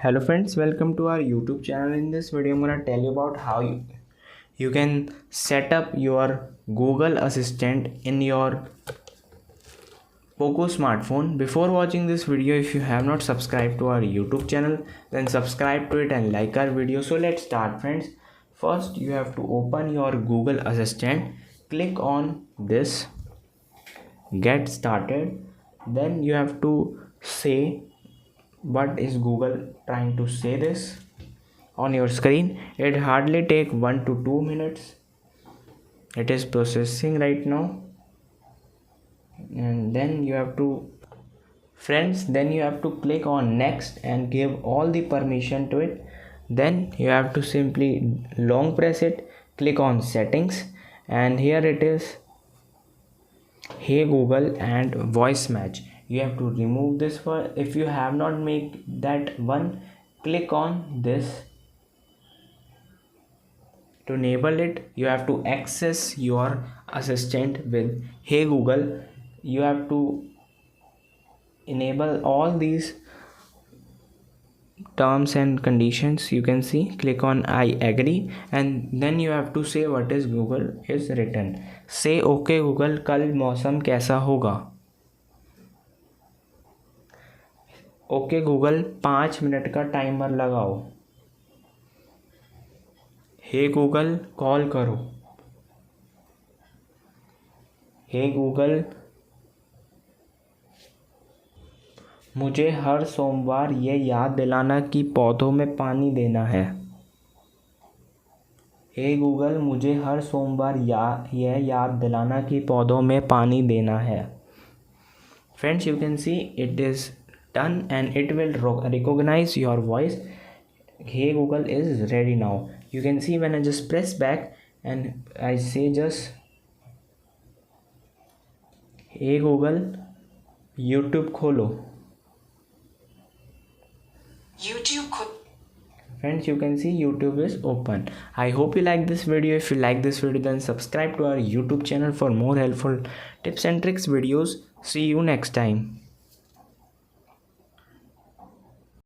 Hello friends, welcome to our YouTube channel. In this video I'm going to tell you about how you can set up your Google Assistant in your POCO smartphone. Before watching this video, if you have not subscribed to our YouTube channel, then subscribe to it and like our video. So let's start friends. First you have to open your Google Assistant, click on this get started. Then you have to say what is Google trying to say this on your screen. It hardly take 1 to 2 minutes. It is processing right now. And then you have to click on next and give all the permission to it. Then you have to simply long press it, click on settings, and here it is Hey Google and voice match. You have to remove this one. If you have not made that one, click on this to enable it. You have to access your assistant with Hey Google. You have to enable all these terms and conditions. You can see, click on I agree, and then you have to say what is Google is written. Say okay Google, कल मौसम कैसा होगा. Okay Google 5 minute का timer लगाओ. हे Google call करो. हे Google मुझे हर सोमवार ये याद दिलाना कि पौधों में पानी देना है. हे गूगल मुझे हर सोमवार यह याद दिलाना कि पौधों में पानी देना है. Friends, you can see it is done and it will recognize your voice. Hey Google is ready now. You can see when I just press back and I say just Hey Google YouTube खोलो. Friends, you can see YouTube is open. I hope you like this video. If you like this video, then subscribe to our YouTube channel for more helpful tips and tricks videos. See you next time.